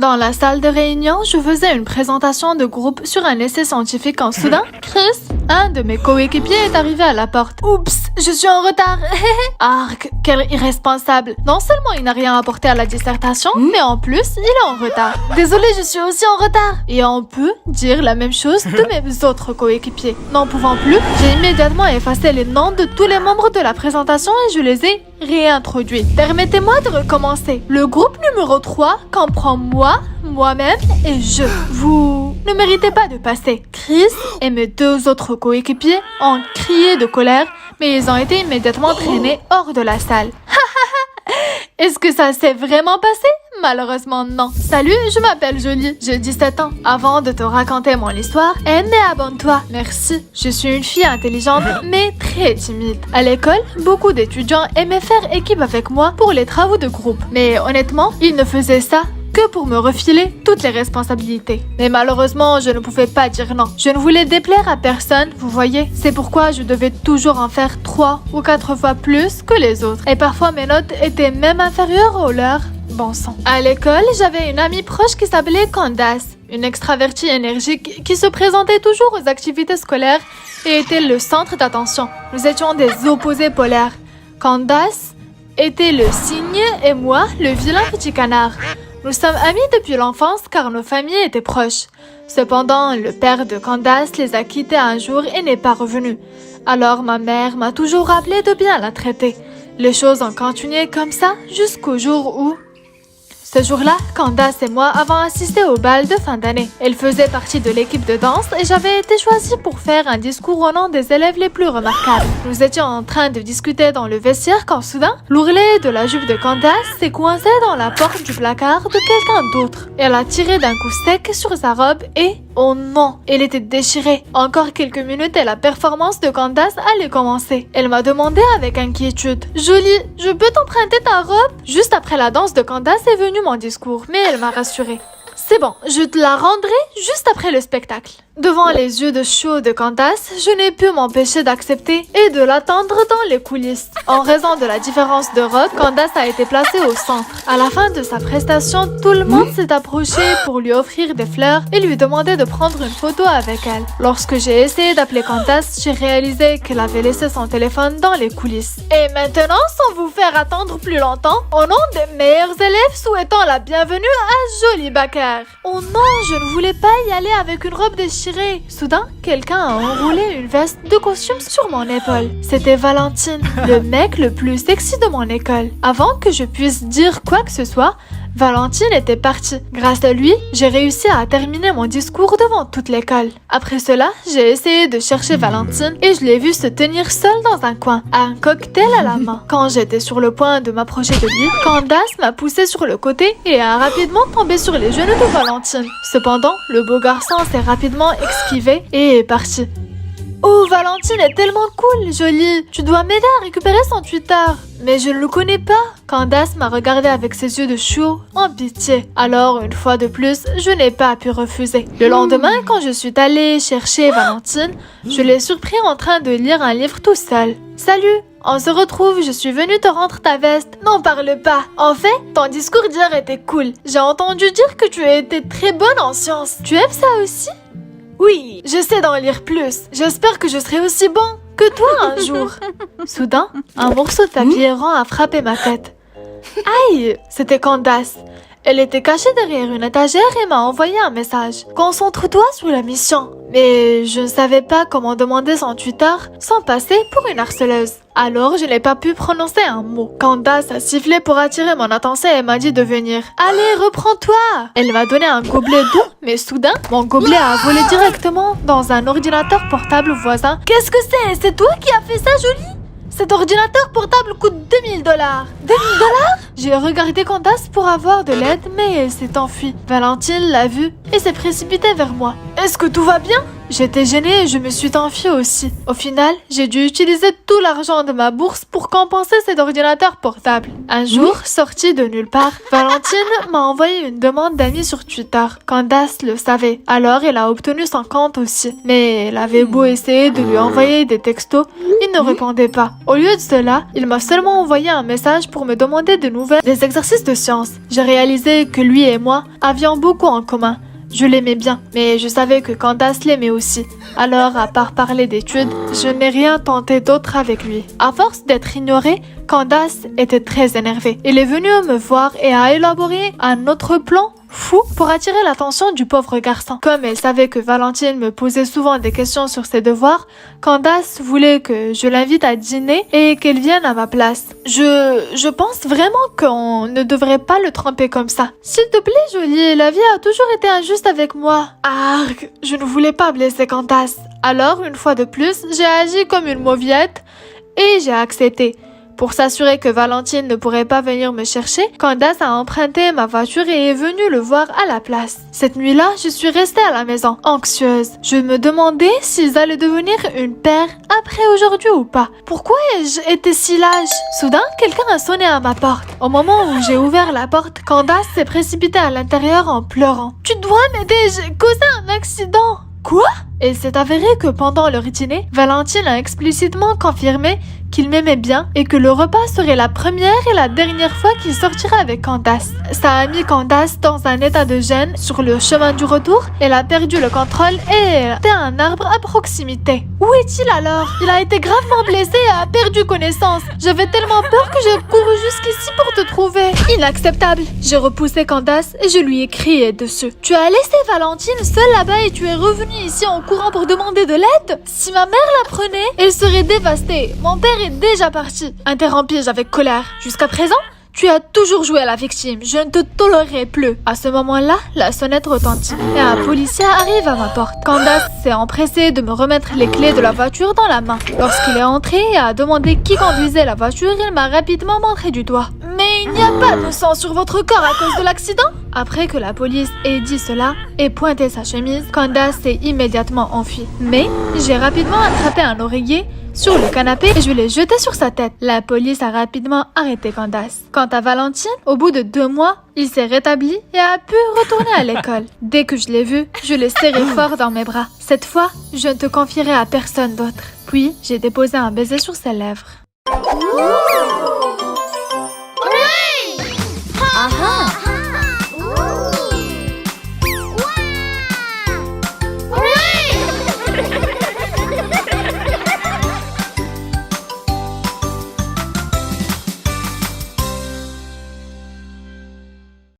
Dans la salle de réunion, je faisais une présentation de groupe sur un essai scientifique quand soudain, Chris, un de mes coéquipiers, est arrivé à la porte. Oups, je suis en retard. Arc, quel irresponsable. Non seulement il n'a rien apporté à la dissertation, mais en plus, il est en retard. Désolé, je suis aussi en retard. Et on peut dire la même chose de mes autres coéquipiers. N'en pouvant plus, j'ai immédiatement effacé les noms de tous les membres de la présentation et je les ai réintroduits. Permettez-moi de recommencer. Le groupe numéro 3 comprend moi-même et je. Vous ne méritez pas de passer. Chris et mes deux autres coéquipiers ont crié de colère, mais ils ont été immédiatement traînés hors de la salle. Est-ce que ça s'est vraiment passé? Malheureusement, non. Salut, je m'appelle Jolie, j'ai 17 ans. Avant de te raconter mon histoire, aime et abonne-toi. Merci. Je suis une fille intelligente, mais très timide. À l'école, beaucoup d'étudiants aimaient faire équipe avec moi pour les travaux de groupe. Mais honnêtement, ils ne faisaient ça que pour me refiler toutes les responsabilités. Mais malheureusement, je ne pouvais pas dire non. Je ne voulais déplaire à personne, vous voyez. C'est pourquoi je devais toujours en faire 3 ou 4 fois plus que les autres. Et parfois, mes notes étaient même inférieures aux leurs. Bon sang. À l'école, j'avais une amie proche qui s'appelait Candace, une extravertie énergique qui se présentait toujours aux activités scolaires et était le centre d'attention. Nous étions des opposés polaires. Candace était le cygne et moi, le vilain petit canard. Nous sommes amis depuis l'enfance car nos familles étaient proches. Cependant, le père de Candace les a quittés un jour et n'est pas revenu. Alors ma mère m'a toujours rappelé de bien la traiter. Les choses ont continué comme ça jusqu'au jour où... Ce jour-là, Candace et moi avons assisté au bal de fin d'année. Elle faisait partie de l'équipe de danse et j'avais été choisie pour faire un discours au nom des élèves les plus remarquables. Nous étions en train de discuter dans le vestiaire quand soudain, l'ourlet de la jupe de Candace s'est coincé dans la porte du placard de quelqu'un d'autre. Elle a tiré d'un coup sec sur sa robe et... oh non, elle était déchirée. Encore quelques minutes et la performance de Candace allait commencer. Elle m'a demandé avec inquiétude. « Jolie, je peux t'emprunter ta robe ?» Juste après la danse de Candace est venu mon discours, mais elle m'a rassurée. « C'est bon, je te la rendrai juste après le spectacle. » Devant les yeux de chou de Candace, je n'ai pu m'empêcher d'accepter et de l'attendre dans les coulisses. En raison de la différence de robe, Candace a été placée au centre. À la fin de sa prestation, tout le monde s'est approché pour lui offrir des fleurs et lui demander de prendre une photo avec elle. Lorsque j'ai essayé d'appeler Candace, j'ai réalisé qu'elle avait laissé son téléphone dans les coulisses. Et maintenant, sans vous faire attendre plus longtemps, au nom des meilleurs élèves souhaitant la bienvenue à Jolie Baker. Oh non, je ne voulais pas y aller avec une robe déchirée. Soudain, quelqu'un a enroulé une veste de costume sur mon épaule. C'était Valentine, le mec le plus sexy de mon école. Avant que je puisse dire quoi que ce soit, Valentine était partie. Grâce à lui, j'ai réussi à terminer mon discours devant toute l'école. Après cela, j'ai essayé de chercher Valentine et je l'ai vue se tenir seule dans un coin, un cocktail à la main. Quand j'étais sur le point de m'approcher de lui, Candace m'a poussée sur le côté et a rapidement tombé sur les genoux de Valentine. Cependant, le beau garçon s'est rapidement esquivé et est parti. Oh, Valentine est tellement cool, Jolie. Tu dois m'aider à récupérer son Twitter. Mais je ne le connais pas. Candace m'a regardé avec ses yeux de chou, en pitié. Alors, une fois de plus, je n'ai pas pu refuser. Le lendemain, quand je suis allée chercher Valentine, je l'ai surpris en train de lire un livre tout seul. Salut, on se retrouve, je suis venue te rendre ta veste. N'en parle pas. En fait, ton discours d'hier était cool. J'ai entendu dire que tu as été très bonne en sciences. Tu aimes ça aussi? Oui, j'essaie d'en lire plus. J'espère que je serai aussi bon que toi un jour. Soudain, un morceau de tapis errant a frappé ma tête. Aïe, c'était Candace. Elle était cachée derrière une étagère et m'a envoyé un message. Concentre-toi sur la mission. Mais je ne savais pas comment demander son Twitter sans passer pour une harceleuse. Alors, je n'ai pas pu prononcer un mot. Candace a sifflé pour attirer mon attention et m'a dit de venir. Allez, reprends-toi! Elle m'a donné un gobelet d'eau, mais soudain, mon gobelet a volé directement dans un ordinateur portable voisin. Qu'est-ce que c'est? C'est toi qui as fait ça, Jolie? Cet ordinateur portable coûte 2000 $. 2000 $? J'ai regardé Candace pour avoir de l'aide, mais elle s'est enfuie. Valentine l'a vue et s'est précipitée vers moi. est-ce que tout va bien? J'étais gênée et je me suis enfuie aussi. Au final, j'ai dû utiliser tout l'argent de ma bourse pour compenser cet ordinateur portable. Un jour, sorti de nulle part, Valentine m'a envoyé une demande d'amis sur Twitter. Candace le savait, alors elle a obtenu son compte aussi. Mais elle avait beau essayer de lui envoyer des textos, il ne répondait pas. Au lieu de cela, il m'a seulement envoyé un message pour me demander de nouvelles des exercices de sciences. J'ai réalisé que lui et moi avions beaucoup en commun. Je l'aimais bien, mais je savais que Candace l'aimait aussi. Alors, à part parler d'études, je n'ai rien tenté d'autre avec lui. À force d'être ignorée, Candace était très énervée. Elle est venue me voir et a élaboré un autre plan fou pour attirer l'attention du pauvre garçon. Comme elle savait que Valentine me posait souvent des questions sur ses devoirs, Candace voulait que je l'invite à dîner et qu'elle vienne à ma place. Je pense vraiment qu'on ne devrait pas le tromper comme ça. S'il te plaît, Jolie, la vie a toujours été injuste avec moi. Arc, je ne voulais pas blesser Candace. Alors, une fois de plus, j'ai agi comme une mauviette et j'ai accepté. Pour s'assurer que Valentine ne pourrait pas venir me chercher, Candace a emprunté ma voiture et est venue le voir à la place. Cette nuit-là, je suis restée à la maison, anxieuse. Je me demandais s'ils allaient devenir une paire après aujourd'hui ou pas. Pourquoi ai-je été si lâche? Soudain, quelqu'un a sonné à ma porte. Au moment où j'ai ouvert la porte, Candace s'est précipitée à l'intérieur en pleurant. « Tu dois m'aider, j'ai causé un accident !» Quoi? Il s'est avéré que pendant leur dîner, Valentine a explicitement confirmé qu'il m'aimait bien et que le repas serait la première et la dernière fois qu'il sortirait avec Candace. Ça a mis Candace dans un état de gêne. Sur le chemin du retour, elle a perdu le contrôle et elle a été un arbre à proximité. Où est-il alors? Il a été gravement blessé et a perdu connaissance. J'avais tellement peur que j'ai couru jusqu'ici pour te trouver. Inacceptable. J'ai repoussé Candace et je lui ai crié dessus. Tu as laissé Valentine seule là-bas et tu es revenue ici en courant pour demander de l'aide? Si ma mère l'apprenait, elle serait dévastée. Mon père est déjà parti. Interrompis-je avec colère. Jusqu'à présent, tu as toujours joué à la victime. Je ne te tolérerai plus. À ce moment-là, la sonnette retentit et un policier arrive à ma porte. Candace s'est empressée de me remettre les clés de la voiture dans la main. Lorsqu'il est entré et a demandé qui conduisait la voiture, il m'a rapidement montré du doigt. Mais il n'y a pas de sang sur votre corps à cause de l'accident? Après que la police ait dit cela et pointé sa chemise, Candace s'est immédiatement enfuie. Mais j'ai rapidement attrapé un oreiller sur le canapé et je l'ai jeté sur sa tête. La police a rapidement arrêté Candace. Quant à Valentine, au bout de 2 mois, il s'est rétabli et a pu retourner à l'école. Dès que je l'ai vu, je l'ai serré fort dans mes bras. Cette fois, je ne te confierai à personne d'autre. Puis, j'ai déposé un baiser sur ses lèvres.